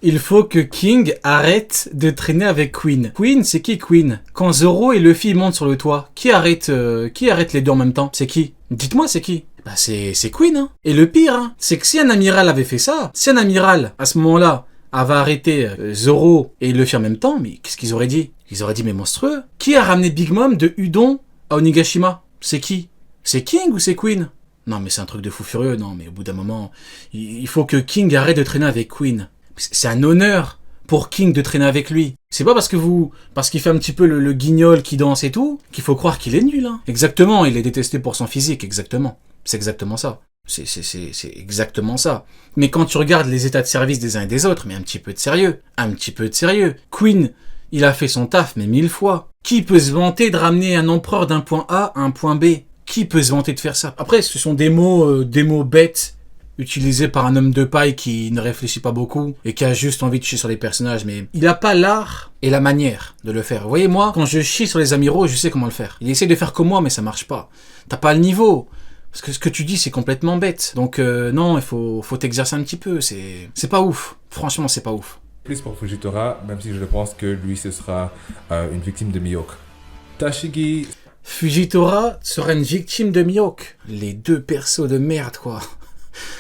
Il faut que King arrête de traîner avec Queen. Queen, c'est qui Queen? Quand Zoro et Luffy montent sur le toit, qui arrête les deux en même temps? C'est qui? Dites-moi, c'est qui? Bah c'est Queen, hein. Et le pire, hein, c'est que si un amiral avait fait ça, si un amiral, à ce moment-là, avait arrêté Zoro et Luffy en même temps, mais qu'est-ce qu'ils auraient dit? Ils auraient dit, mais monstrueux. Qui a ramené Big Mom de Udon à Onigashima? C'est qui? C'est King ou c'est Queen? Non, mais c'est un truc de fou furieux, non, mais au bout d'un moment, il faut que King arrête de traîner avec Queen. C'est un honneur pour King de traîner avec lui. C'est pas parce qu'il fait un petit peu le guignol qui danse et tout, qu'il faut croire qu'il est nul, hein. Exactement, il est détesté pour son physique, exactement. C'est exactement ça. C'est exactement ça. Mais quand tu regardes les états de service des uns et des autres, mais un petit peu de sérieux. Un petit peu de sérieux. Queen, il a fait son taf, mais 1000 fois. Qui peut se vanter de ramener un empereur d'un point A à un point B? Qui peut se vanter de faire ça? Après, ce sont des mots bêtes, utilisés par un homme de paille qui ne réfléchit pas beaucoup et qui a juste envie de chier sur les personnages, mais il n'a pas l'art et la manière de le faire. Vous voyez, moi, quand je chie sur les amiraux, je sais comment le faire. Il essaie de faire comme moi, mais ça marche pas. T'as pas le niveau. Parce que ce que tu dis, c'est complètement bête. Donc non, il faut t'exercer un petit peu. C'est pas ouf. Franchement, c'est pas ouf. Plus pour Fujitora, même si je pense que lui, ce sera une victime de Mihawk. Tashigi... Fujitora sera une victime de Mihawk. Les deux persos de merde, quoi.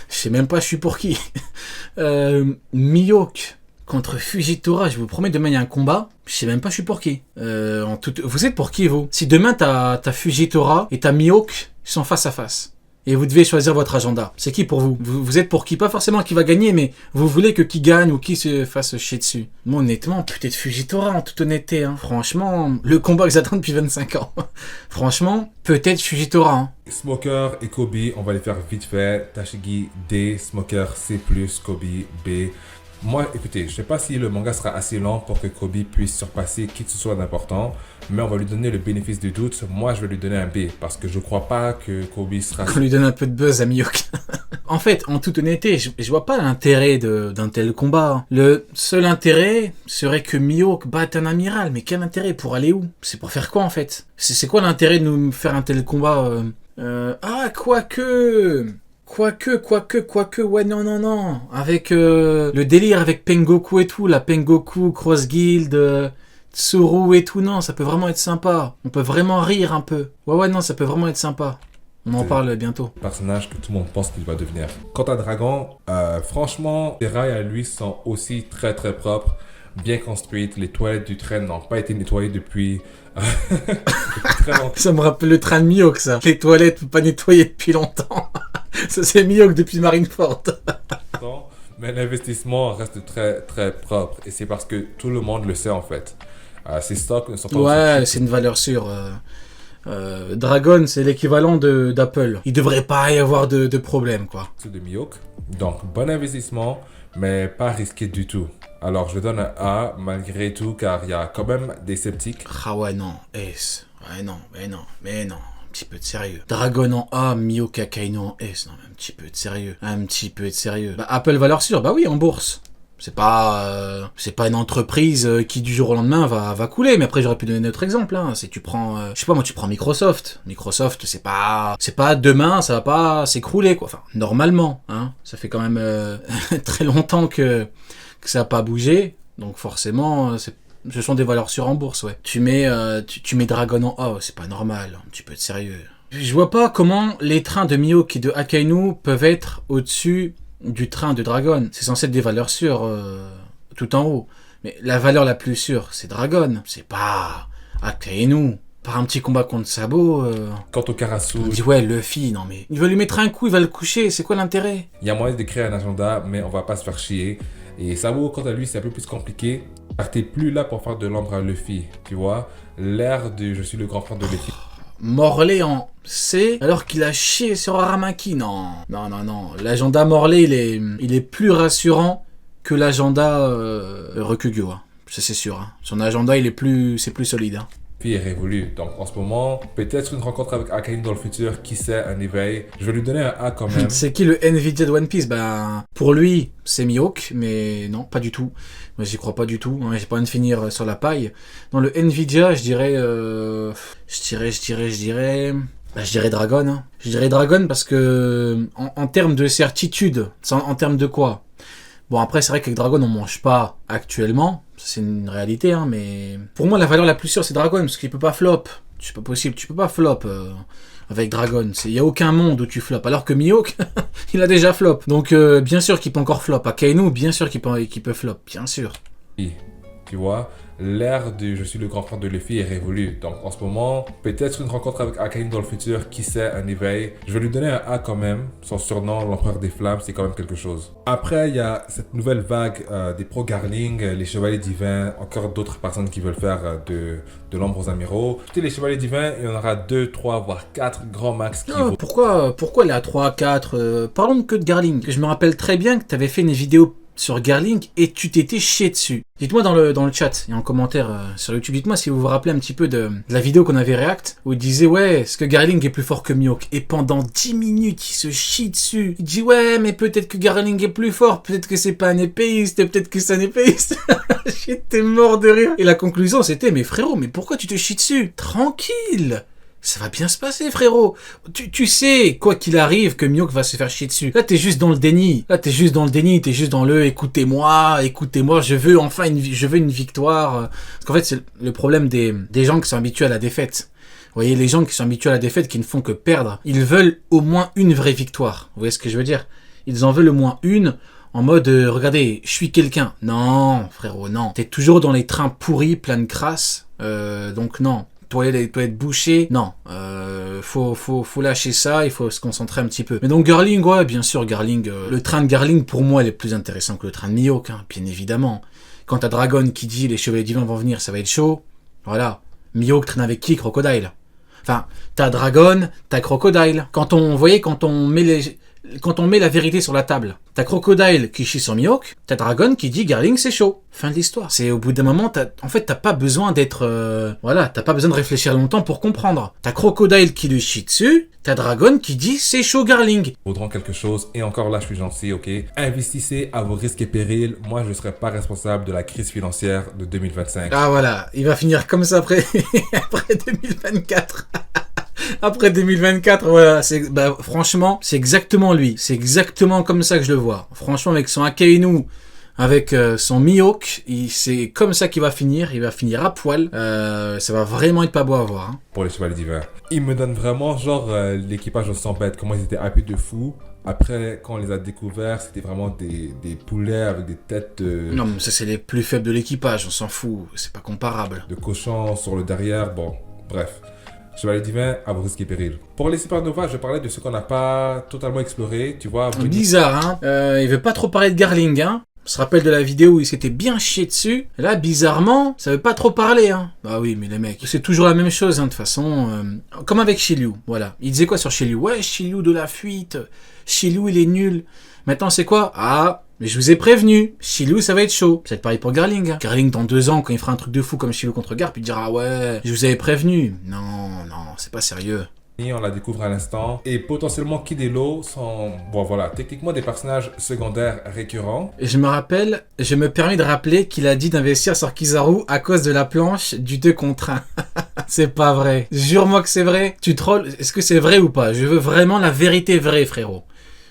Je sais même pas je suis pour qui. Mihawk contre Fujitora, je vous promets, demain il y a un combat. Je sais même pas je suis pour qui. Vous êtes pour qui, vous? Si demain t'as Fujitora et t'as Mihawk, ils sont face à face. Et vous devez choisir votre agenda. C'est qui pour vous? Vous êtes pour qui? Pas forcément qui va gagner, mais vous voulez que qui gagne ou qui se fasse chier dessus. Moi, honnêtement, peut-être Fujitora, en toute honnêteté. Hein. Franchement, le combat que j'attends depuis 25 ans. Franchement, peut-être Fujitora. Hein. Smoker et Kobe, on va les faire vite fait. Tashigi D, Smoker C+, Kobe B. Moi, écoutez, je sais pas si le manga sera assez lent pour que Kobe puisse surpasser qui que ce soit d'important, mais on va lui donner le bénéfice du doute. Moi, je vais lui donner un B, parce que je crois pas que Kobe sera... On lui donne un peu de buzz à Mihawk. En fait, en toute honnêteté, je vois pas l'intérêt d'un tel combat. Le seul intérêt serait que Mihawk batte un amiral, mais quel intérêt? Pour aller où? C'est pour faire quoi, en fait? C'est quoi l'intérêt de nous faire un tel combat Quoique, ouais, non. Avec le délire avec Pengoku et tout, la Pengoku, Cross Guild, Tsuru et tout, non, ça peut vraiment être sympa. On peut vraiment rire un peu. Ouais, non, ça peut vraiment être sympa. On en parle bientôt. Personnage que tout le monde pense qu'il va devenir. Quant à Dragon, franchement, les rails à lui sont aussi très très propres, bien construites. Les toilettes du train n'ont pas été nettoyées depuis très longtemps. Ça me rappelle le train de Mihawk, ça. Les toilettes pas nettoyées depuis longtemps. Ça, c'est Mihawk depuis Marineford. Mais l'investissement reste très très propre. Et c'est parce que tout le monde le sait en fait. Ces stocks ne sont pas... Ouais, c'est une valeur sûre. Dragon, c'est l'équivalent d'Apple. Il devrait pas y avoir de problème, quoi. De Mihawk. Donc, bon investissement, mais pas risqué du tout. Alors, je donne un A malgré tout, car il y a quand même des sceptiques. Ah ouais, non. S. Ouais, non. Un petit peu de sérieux. Dragon en A, Mihawk Akainu en S. Non, mais un petit peu de sérieux. Bah, Apple valeur sûre. Bah oui, en bourse. C'est pas une entreprise qui du jour au lendemain va couler. Mais après, j'aurais pu donner un autre exemple. Hein. C'est tu prends, je sais pas moi, tu prends Microsoft. Microsoft, c'est pas demain, ça va pas s'écrouler quoi. Enfin, normalement, hein. Ça fait quand même très longtemps que ça a pas bougé. Donc forcément, ce sont des valeurs sûres en bourse, ouais. Tu mets Dragon en A, c'est pas normal. Un petit peu de sérieux. Je vois pas comment les trains de Mihawk et de Akainu peuvent être au-dessus du train de Dragon. C'est censé être des valeurs sûres tout en haut. Mais la valeur la plus sûre, c'est Dragon. C'est pas Akainu. Par un petit combat contre Sabo. Quant au Karasu... On dit ouais, Luffy, non mais... Il va lui mettre un coup, il va le coucher, c'est quoi l'intérêt? Il y a moyen de créer un agenda, mais on va pas se faire chier. Et Sabo, quant à lui, c'est un peu plus compliqué. Car t'es plus là pour faire de l'ombre à Luffy, tu vois. L'ère de je suis le grand frère de Luffy. Morley en C, alors qu'il a chié sur Aramaki. Non. L'agenda Morley, il est plus rassurant que l'agenda Rokugyo. Hein. Ça, c'est sûr. Hein. Son agenda, c'est plus solide. Hein. Est révolu. Donc en ce moment, peut-être une rencontre avec Akainu dans le futur, qui sait, un éveil. Je vais lui donner un A quand même. C'est qui le Nvidia de One Piece? Ben, pour lui, c'est Mihawk, mais non, pas du tout. Moi, j'y crois pas du tout. J'ai pas envie de finir sur la paille. Dans le Nvidia, je dirais Dragon. Hein. Je dirais Dragon parce que en termes de certitude, en termes de quoi? Bon, après, c'est vrai qu'avec Dragon, on mange pas actuellement. C'est une réalité, hein, mais... Pour moi, la valeur la plus sûre, c'est Dragon, parce qu'il peut pas flop. C'est pas possible, tu peux pas flop avec Dragon. Il y a aucun monde où tu flop. Alors que Mihawk, il a déjà flop. Donc, bien sûr qu'il peut encore flop. Akainu, bien sûr qu'il peut flop, bien sûr. Tu vois, l'ère du je suis le grand frère de Luffy est révolue. Donc en ce moment, peut-être une rencontre avec Akainu dans le futur, qui sait, un éveil. Je vais lui donner un A quand même. Son surnom, l'empereur des flammes, c'est quand même quelque chose. Après, il y a cette nouvelle vague des pro-Garling, les chevaliers divins, encore d'autres personnes qui veulent faire de l'ombre aux amiraux. Les chevaliers divins, il y en aura 2, 3, voire 4 grands max qui vont... Pourquoi elle est à 3, 4 Parlons que de Garling. Je me rappelle très bien que tu avais fait une vidéo sur Garling et tu t'étais chié dessus. Dites-moi dans le chat et en commentaire sur YouTube, dites-moi si vous vous rappelez un petit peu de la vidéo qu'on avait react où il disait ouais, est-ce que Garling est plus fort que Mihawk? Et pendant 10 minutes, il se chie dessus. Il dit ouais, mais peut-être que Garling est plus fort, peut-être que c'est pas un épéiste, peut-être que c'est un épéiste. J'étais mort de rire. Et la conclusion c'était mais frérot, mais pourquoi tu te chies dessus? Tranquille. Ça va bien se passer, frérot. Tu sais, quoi qu'il arrive, que Mihawk va se faire chier dessus. Là, t'es juste dans le déni. T'es juste dans le écoutez-moi, je veux enfin une victoire. Parce qu'en fait, c'est le problème des gens qui sont habitués à la défaite. Vous voyez, les gens qui sont habitués à la défaite, qui ne font que perdre, ils veulent au moins une vraie victoire. Vous voyez ce que je veux dire? Ils en veulent au moins une. En mode, regardez, je suis quelqu'un. Non, frérot, non. T'es toujours dans les trains pourris, plein de crasse. Donc non. Toilettes bouchées, non, faut lâcher ça, il faut se concentrer un petit peu. Mais donc Garling, ouais, bien sûr, Garling, le train de Garling, pour moi, il est plus intéressant que le train de Mihawk, hein, bien évidemment. Quand t'as Dragon qui dit les chevaliers divins vont venir, ça va être chaud, voilà. Mihawk traîne avec qui? Crocodile. Enfin, t'as Dragon, t'as Crocodile. Quand on met la vérité sur la table, t'as Crocodile qui chie sur Mihawk, t'as Dragon qui dit Garling c'est chaud. Fin de l'histoire. C'est au bout d'un moment, t'as pas besoin d'être, t'as pas besoin de réfléchir longtemps pour comprendre. T'as Crocodile qui lui chie dessus, t'as Dragon qui dit c'est chaud Garling. Vaudront quelque chose, et encore là je suis gentil, ok. Investissez à vos risques et périls, moi je ne serai pas responsable de la crise financière de 2025. Ah voilà, il va finir comme ça après 2024. Après 2024, voilà, franchement, c'est exactement lui. C'est exactement comme ça que je le vois. Franchement, avec son Akainu, avec son Mihawk, c'est comme ça qu'il va finir. Il va finir à poil. Ça va vraiment être pas beau à voir. Hein. Pour les chevaliers divins. Il me donne vraiment, l'équipage de 100 bêtes, comment ils étaient happés de fou. Après, quand on les a découverts, c'était vraiment des poulets avec des têtes de... Non, mais ça, c'est les plus faibles de l'équipage. On s'en fout. C'est pas comparable. De cochons sur le derrière. Bon, bref. Chevalier divin, à vos risques et périls. Pour les supernovas, je parlais de ce qu'on n'a pas totalement exploré, tu vois. Bizarre, hein. Il veut pas trop parler de Garling, hein. On se rappelle de la vidéo où il s'était bien chié dessus. Là, bizarrement, ça veut pas trop parler, hein. Bah oui, mais les mecs, c'est toujours la même chose, hein, de toute façon. Comme avec Shiryu, voilà. Il disait quoi sur Shiryu? Ouais, Shiryu de la fuite. Shiryu, il est nul. Maintenant, c'est quoi? Ah, mais je vous ai prévenu. Shiryu, ça va être chaud. C'est pareil pour Garling, hein. Garling, dans 2 ans, quand il fera un truc de fou comme Shiryu contre Garp, il dira ouais, je vous avais prévenu. Non, c'est pas sérieux. On la découvre à l'instant. Et potentiellement, Kid et Law sont, bon voilà, techniquement des personnages secondaires récurrents. Je me permets de rappeler qu'il a dit d'investir sur Kizaru à cause de la planche du 2 contre 1. C'est pas vrai. Jure-moi que c'est vrai. Tu trolls. Est-ce que c'est vrai ou pas? Je veux vraiment la vérité vraie, frérot.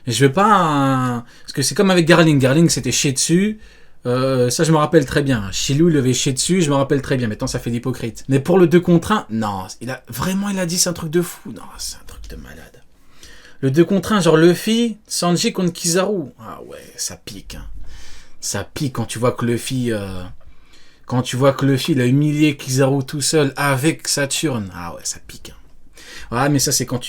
Je veux pas Parce que c'est comme avec Garling. Garling, c'était chier dessus. Ça je me rappelle très bien. Shiryu le chier dessus, je me rappelle très bien. Maintenant ça fait l'hypocrite. Mais pour le 2 contre 1, non, il a dit c'est un truc de fou. Non, c'est un truc de malade. Le 2 contre 1, genre Luffy, Sanji contre Kizaru. Ah ouais, ça pique. Hein. Ça pique quand tu vois que Luffy il a humilié Kizaru tout seul avec Saturne. Ah ouais, ça pique. Hein. Ah, mais ça, c'est quand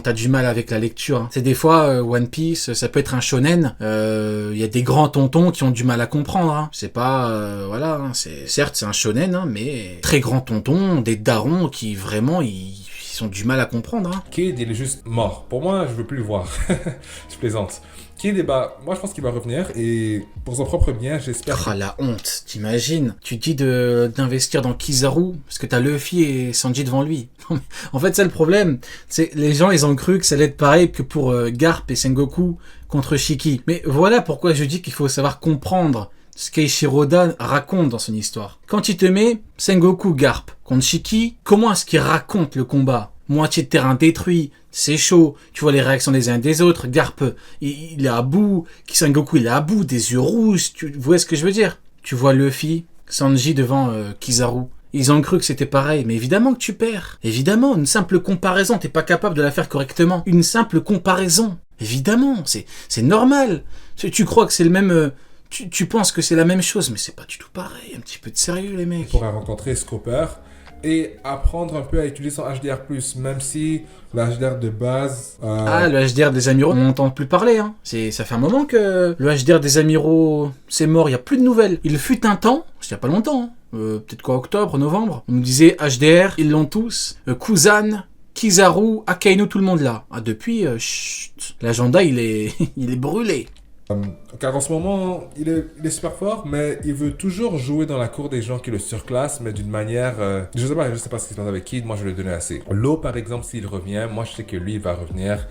t'as du mal avec la lecture. Hein. C'est des fois, One Piece, ça peut être un shonen. Il y a des grands tontons qui ont du mal à comprendre. Hein. C'est pas, voilà. Hein. Certes, c'est un shonen, hein, mais très grands tontons, des darons qui vraiment, ils ont du mal à comprendre. Hein. Kid, il est juste mort. Pour moi, je veux plus le voir. Je plaisante. Kid, moi, je pense qu'il va revenir et pour son propre bien, j'espère. Ah, la honte, t'imagines? Tu dis d'investir dans Kizaru parce que t'as Luffy et Sanji devant lui. En fait, c'est le problème. C'est les gens, ils ont cru que ça allait être pareil que pour Garp et Sengoku contre Shiki. Mais voilà pourquoi je dis qu'il faut savoir comprendre ce qu'Eiichiro Oda raconte dans son histoire. Quand il te met Sengoku Garp contre Shiki, comment est-ce qu'il raconte le combat? Moitié de terrain détruit, C'est chaud. Tu vois les réactions des uns et des autres. Garp, il est à bout. Kisangoku, il est à bout, des yeux rouges. Tu vois ce que je veux dire? Tu vois Luffy, Sanji devant Kizaru. Ils ont cru que c'était pareil, mais évidemment que tu perds. Évidemment, une simple comparaison, t'es pas capable de la faire correctement. Une simple comparaison. Évidemment, c'est normal. Tu crois que c'est le même... Tu penses que c'est la même chose, mais c'est pas du tout pareil. Un petit peu de sérieux, les mecs. Il pourra rencontrer Scopper et apprendre un peu à utiliser son HDR+, même si le HDR de base... Ah, le HDR des amiraux, on n'entend plus parler. Hein. Ça fait un moment que le HDR des amiraux, c'est mort, il n'y a plus de nouvelles. Il fut un temps, il n'y a pas longtemps, hein. Peut-être quoi, octobre, novembre, on nous disait HDR, ils l'ont tous. Kuzan, Kizaru, Akainu, tout le monde là. Ah, depuis, chut, l'agenda, il est brûlé. Car en ce moment, il est super fort, mais il veut toujours jouer dans la cour des gens qui le surclassent, mais d'une manière... je sais pas ce qui se passe avec Kid, moi je vais lui donner assez. Law, par exemple, s'il revient, moi je sais que lui, il va revenir...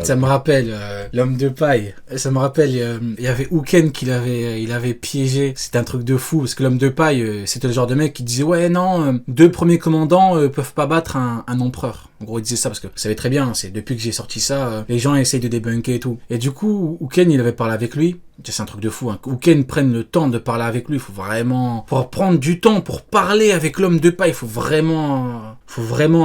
Ça me rappelle l'homme de paille. Ça me rappelle, il y avait Uken il avait piégé. C'était un truc de fou parce que l'homme de paille, c'était le genre de mec qui disait ouais non, 2 premiers commandants peuvent pas battre un empereur. En gros, il disait ça parce que vous savez très bien, c'est depuis que j'ai sorti ça, les gens essayent de débunker et tout. Et du coup, Uken il avait parlé avec lui. C'est un truc de fou. Hein. Uken prenne le temps de parler avec lui. Il faut vraiment, pour prendre du temps pour parler avec l'homme de paille, il faut vraiment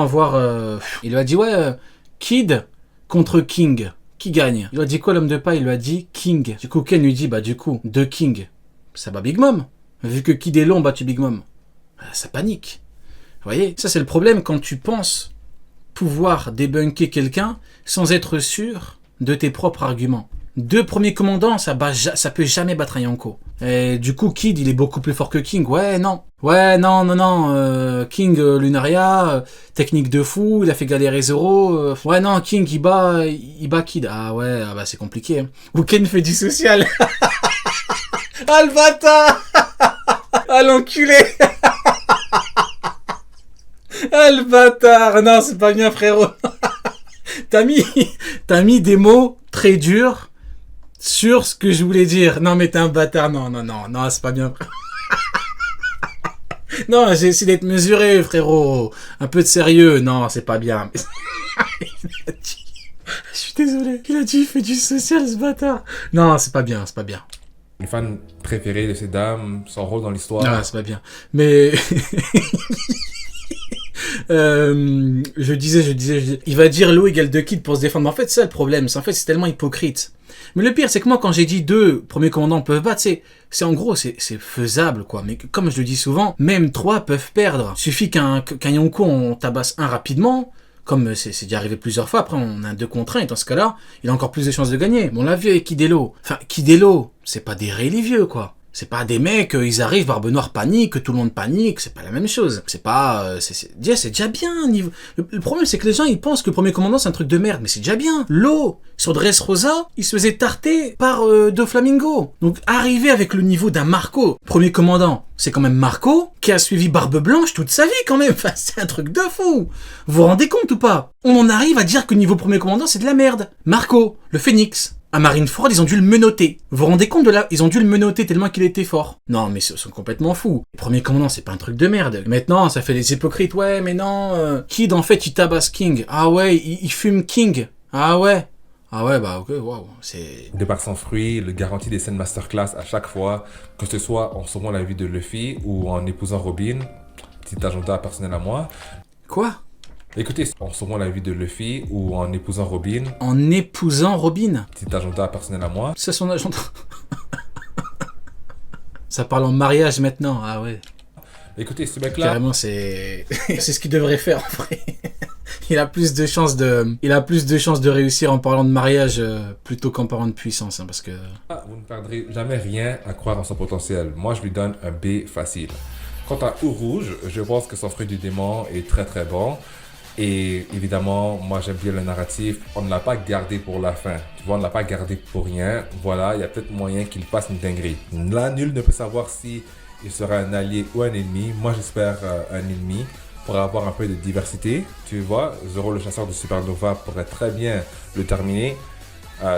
avoir. Il lui a dit ouais, Kid. Contre King, qui gagne? Il lui a dit quoi l'homme de paille? Il lui a dit King. Du coup, Ken lui dit, bah du coup, de King, ça bat Big Mom. Vu que Kid et Law ont battu Big Mom. Ça panique. Vous voyez? Ça, c'est le problème quand tu penses pouvoir débunker quelqu'un sans être sûr de tes propres arguments. 2 premiers commandants, ça peut jamais battre un Yonko. Et du coup, Kid, il est beaucoup plus fort que King. Ouais, non. King, Lunaria, technique de fou, il a fait galérer Zoro. Ouais, non, King, il bat Kid. Ah ouais, bah c'est compliqué. Hein. Ou Ken fait du social. Ah, le bâtard. Ah, l'enculé. Ah, le bâtard. Non, c'est pas bien, frérot. T'as mis des mots très durs sur ce que je voulais dire. Non, mais t'es un bâtard. Non, c'est pas bien. Non, j'ai essayé d'être mesuré, frérot. Un peu de sérieux. Non, c'est pas bien. Il a dit... Je suis désolé. Il a dit, il fait du social, ce bâtard. Non, c'est pas bien. Une fan préférée de ces dames, son rôle dans l'histoire. Non, c'est pas bien. Mais... je disais, il va dire Law égale 2 Kid pour se défendre. Mais en fait, c'est ça le problème. C'est tellement hypocrite. Mais le pire, c'est que moi, quand j'ai dit 2 premiers commandants peuvent battre, c'est en gros, c'est faisable, quoi. Mais comme je le dis souvent, même 3 peuvent perdre. Il suffit qu'un Yonko, on tabasse un rapidement, comme c'est déjà arrivé plusieurs fois. Après, on a un 2 contre 1, et dans ce cas-là, il a encore plus de chances de gagner. Bon, on l'a vu avec Kid et Law. Enfin, Kid et Law, c'est pas des relivieux, quoi. C'est pas des mecs, ils arrivent, Barbe Noire panique, tout le monde panique, c'est pas la même chose. C'est pas... c'est déjà bien. Le problème, c'est que les gens, ils pensent que le premier commandant, c'est un truc de merde, mais c'est déjà bien. Law, sur Dressrosa, il se faisait tarter par Doflamingo. Donc, arriver avec le niveau d'un Marco, premier commandant, c'est quand même Marco, qui a suivi Barbe Blanche toute sa vie, quand même. Enfin, c'est un truc de fou. Vous vous rendez compte ou pas? On en arrive à dire que le niveau premier commandant, c'est de la merde. Marco, le Phénix. À Marineford, ils ont dû le menotter. Vous vous rendez compte de là? Ils ont dû le menotter tellement qu'il était fort. Non, mais ils sont complètement fous. Le premier commandant, c'est pas un truc de merde. Maintenant, ça fait les hypocrites. Ouais, mais non. Kid, en fait, il tabasse King. Ah ouais, il fume King. Ah ouais. Bah ok, waouh. C'est... De par son fruit, le garantit des scènes masterclass à chaque fois, que ce soit en sauvant la vie de Luffy ou en épousant Robin. Petit agenda personnel à moi. Quoi? Écoutez, en sauvant la vie de Luffy ou en épousant Robin. En épousant Robin? Petit agenda personnel à moi. C'est son agenda. Ça parle en mariage maintenant, ah ouais. Écoutez, ce mec-là... Carrément, c'est ce qu'il devrait faire en vrai. Il a plus de chances de réussir en parlant de mariage plutôt qu'en parlant de puissance, hein, parce que... Vous ne perdrez jamais rien à croire en son potentiel. Moi, je lui donne un B facile. Quant à Eau Rouge, je pense que son fruit du démon est très très bon. Et évidemment, moi j'aime bien le narratif. On ne l'a pas gardé pour la fin. Tu vois, on ne l'a pas gardé pour rien. Voilà, il y a peut-être moyen qu'il passe une dinguerie. Là, nul ne peut savoir si il sera un allié ou un ennemi. Moi, j'espère un ennemi pour avoir un peu de diversité. Tu vois, Zoro le chasseur de Supernova pourrait très bien le terminer.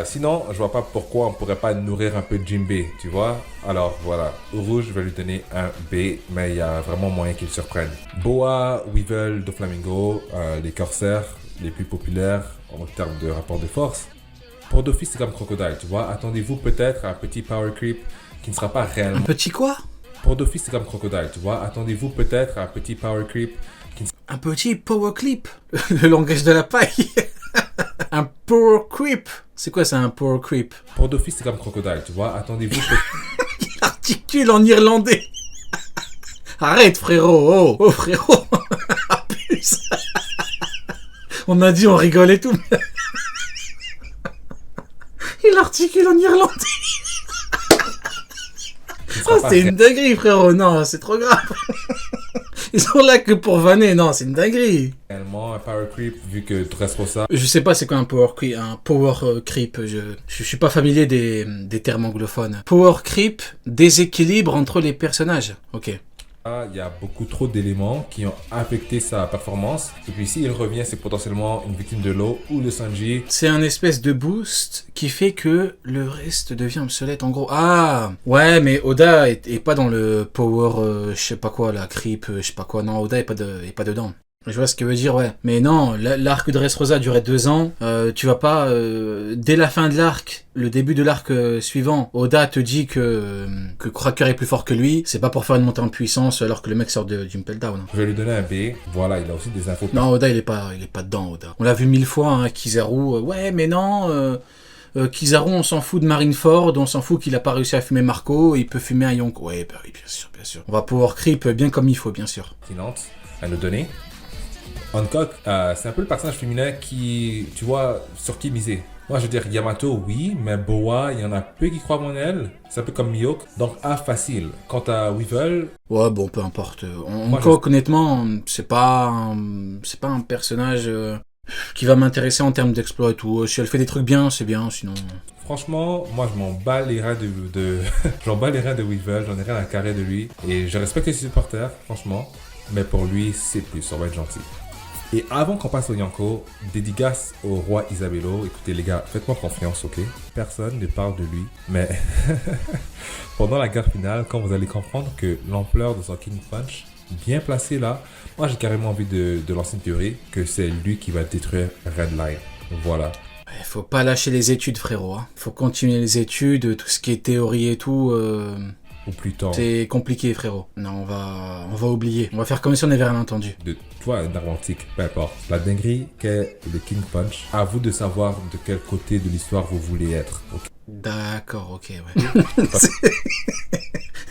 Sinon, je vois pas pourquoi on pourrait pas nourrir un peu Jinbei, tu vois. Alors voilà, Rouge, je vais lui donner un B, mais il y a vraiment moyen qu'il surprenne. Boa, Weevil, Doflamingo, les corsaires, les plus populaires en termes de rapport de force. Pour d'office, c'est comme Crocodile, tu vois. Attendez-vous peut-être à un petit power creep qui ne sera pas Un réellement... petit quoi? Pour d'office, c'est comme Crocodile, tu vois. Attendez-vous peut-être à un petit power creep qui ne... Un petit power clip. Le langage de la paille. Un power creep. C'est quoi ça, un power creep? Pour d'office, c'est comme Crocodile, tu vois. Attendez-vous Il articule en irlandais. Arrête, frérot. Oh, oh frérot. Plus. On a dit on rigole et tout. Mais... Il articule en irlandais. Oh, c'est une dinguerie, frérot. Non, c'est trop grave. Ils sont là que pour vanner. Non, c'est une dinguerie. réellement un power creep vu que Dressrosa... Je sais pas c'est quoi un power creep. Un power creep. Je suis pas familier des termes anglophones. Power creep, déséquilibre entre les personnages. Ok. Il y a beaucoup trop d'éléments qui ont affecté sa performance. Et puis s'il revient, c'est potentiellement une victime de l'eau ou de Sanji. C'est un espèce de boost qui fait que le reste devient obsolète en gros. Ah ouais, mais Oda est pas dans le power je sais pas quoi, la creep, je sais pas quoi. Non, Oda est pas dedans. Je vois ce que veut dire, ouais. Mais non, l'arc de Dressrosa durait 2 ans. Tu vas pas, dès la fin de l'arc, le début de l'arc suivant, Oda te dit que Cracker est plus fort que lui. C'est pas pour faire une montée en puissance alors que le mec sort d'une Down. Je vais lui donner un B. Voilà, il a aussi des infos. Non, Oda, il est pas dedans, Oda. On l'a vu 1000 fois, hein, Kizaru. Ouais, mais non, Kizaru, on s'en fout de Marineford, on s'en fout qu'il a pas réussi à fumer Marco, il peut fumer un Yonko. Ouais, bah oui, bien sûr, bien sûr. On va pouvoir creep bien comme il faut, bien sûr. Pertinente à nous donner. Hancock, c'est un peu le personnage féminin qui, tu vois, sur qui miser. Moi, je veux dire, Yamato, oui, mais Boa, il y en a peu qui croient en elle. C'est un peu comme Mihawk. Donc, A, facile. Quant à Weevil... Ouais, bon, peu importe. Hancock, honnêtement, c'est pas un personnage qui va m'intéresser en termes d'exploit et tout. Si elle fait des trucs bien, c'est bien, sinon... Franchement, moi, je m'en bats les reins j'en bats les reins de Weevil, j'en ai rien à carrer de lui. Et je respecte les supporters, franchement. Mais pour lui, c'est plus, on va être gentil. Et avant qu'on passe au Yonko, dédicace au roi Isabello. Écoutez les gars, faites-moi confiance, ok? Personne ne parle de lui, mais pendant la guerre finale, quand vous allez comprendre que l'ampleur de son King Punch, bien placé là, moi j'ai carrément envie de lancer une théorie que c'est lui qui va détruire Redline. Voilà. Faut pas lâcher les études, frérot. Hein. Faut continuer les études, tout ce qui est théorie et tout... Ou plus tard. C'est compliqué, frérot. Non, on va oublier. On va faire comme si on n'avait rien entendu. Tu vois, un arme antique, peu importe. La dinguerie qu'est le King Punch, à vous de savoir de quel côté de l'histoire vous voulez être. Okay. D'accord, ok, ouais.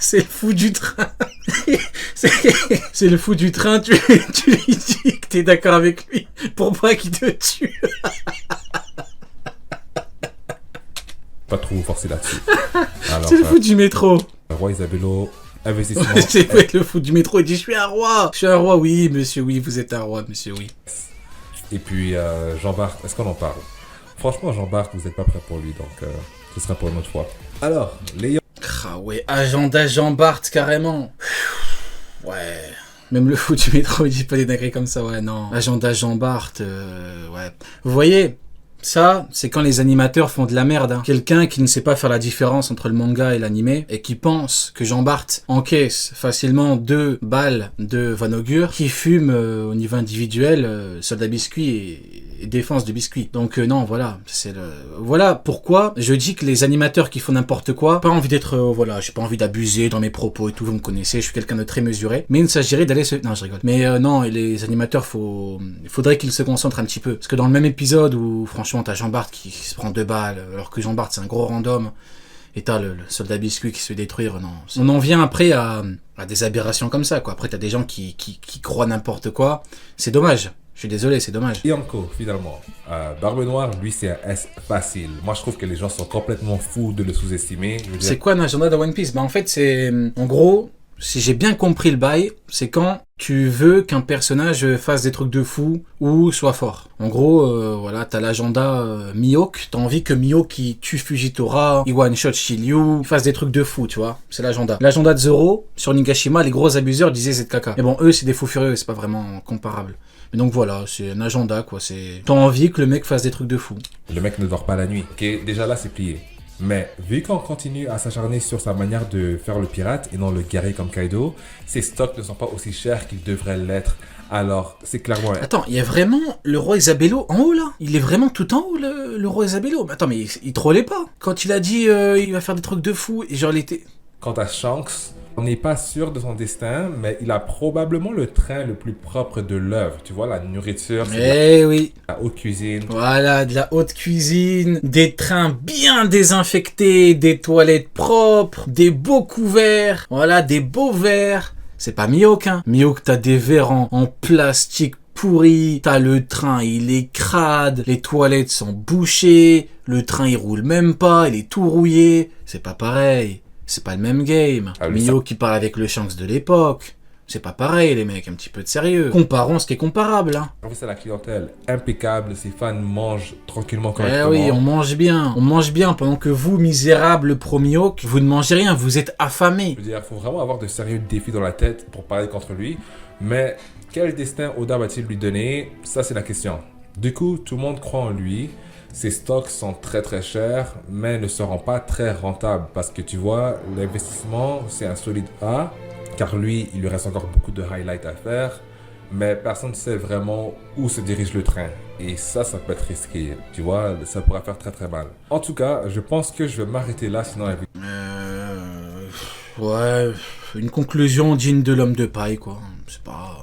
C'est le fou du train. C'est le fou du train, tu lui dis que t'es d'accord avec lui pour pas qu'il te tue. Pas trop forcer là-dessus. C'est le fou du métro. Le roi Isabello, investissement. C'est le fou du métro, il dit je suis un roi. Je suis un roi, oui, monsieur, oui, vous êtes un roi, monsieur, oui. Et puis Jean-Bart, est-ce qu'on en parle? Franchement, Jean-Bart, vous n'êtes pas prêt pour lui, donc ce sera pour une autre fois. Alors, les... Ah ouais, agenda Jean-Bart, carrément. Ouais. Même le fou du métro, il dit pas des dingueries comme ça, ouais, non. Agenda Jean-Bart, ouais. Vous voyez, ça, c'est quand les animateurs font de la merde. Hein. Quelqu'un qui ne sait pas faire la différence entre le manga et l'animé et qui pense que Jean-Bart encaisse facilement 2 balles de Van Augure, qui fume au niveau individuel soldat biscuit et défense de biscuit. Donc non, voilà, voilà pourquoi je dis que les animateurs qui font n'importe quoi, pas envie d'être, voilà, j'ai pas envie d'abuser dans mes propos et tout, vous me connaissez, je suis quelqu'un de très mesuré, mais il s'agirait d'aller se... Non, je rigole. Mais non, les animateurs, faudrait qu'ils se concentrent un petit peu. Parce que dans le même épisode où, franchement, t'as Jean-Bart qui se prend 2 balles, alors que Jean-Bart, c'est un gros random, et t'as le soldat biscuit qui se fait détruire, non. On en vient après à des aberrations comme ça, quoi. Après, t'as des gens qui croient n'importe quoi. C'est dommage. Je suis désolé, c'est dommage. Yonko, finalement. Barbe Noire, lui, c'est un S facile. Moi, je trouve que les gens sont complètement fous de le sous-estimer. C'est quoi un agenda de One Piece? Bah, en fait, c'est... En gros, si j'ai bien compris le bail, c'est quand tu veux qu'un personnage fasse des trucs de fou ou soit fort. En gros, voilà, t'as l'agenda Mihawk. T'as envie que Mihawk il tue Fujitora, il one-shot Shiryu, il fasse des trucs de fou, tu vois. C'est l'agenda. L'agenda de Zoro, sur Nigashima, les gros abuseurs disaient ZKK. Mais bon, eux, c'est des fous furieux, c'est pas vraiment comparable. Mais donc voilà, c'est un agenda, quoi. T'as envie que le mec fasse des trucs de fou. Le mec ne dort pas la nuit. Ok, déjà là, c'est plié. Mais vu qu'on continue à s'acharner sur sa manière de faire le pirate et non le guerrier comme Kaido, ses stocks ne sont pas aussi chers qu'ils devraient l'être Alors, c'est clairement... Attends, il y a vraiment le roi Isabello en haut là? Il est vraiment tout en haut le roi Isabello? Attends, mais il trollait pas. Quand il a dit il va faire des trucs de fou, et genre il était... Quant à Shanks, on n'est pas sûr de son destin, mais il a probablement le train le plus propre de l'œuvre. Tu vois, la nourriture, c'est Eh oui. la haute cuisine. Voilà, de la haute cuisine, des trains bien désinfectés, des toilettes propres, des beaux couverts, voilà, des beaux verres. C'est pas Mihawk, hein. Mihawk, t'as des verres en plastique pourri, t'as le train, il est crade, les toilettes sont bouchées, le train il roule même pas, il est tout rouillé. C'est pas pareil. C'est pas le même game. Ah, Mihawk qui parle avec le Shanks de l'époque. C'est pas pareil, les mecs, un petit peu de sérieux. Comparons ce qui est comparable, hein. En fait, c'est la clientèle impeccable. Ses fans mangent tranquillement, Eh correctement. oui, on mange bien. On mange bien pendant que vous, misérables pro-Mihawk, vous ne mangez rien, vous êtes affamés. Je veux dire, il faut vraiment avoir de sérieux défis dans la tête pour parler contre lui. Mais quel destin Oda va-t-il lui donner? Ça, c'est la question. Du coup, tout le monde croit en lui. Ses stocks sont très très chers, mais ne seront pas très rentables. Parce que tu vois, l'investissement, c'est un solide A. Car lui, il lui reste encore beaucoup de highlights à faire. Mais personne ne sait vraiment où se dirige le train. Et ça peut être risqué. Tu vois, ça pourrait faire très très mal. En tout cas, je pense que je vais m'arrêter là, sinon la Ouais, une conclusion digne de l'homme de paille, quoi. C'est pas...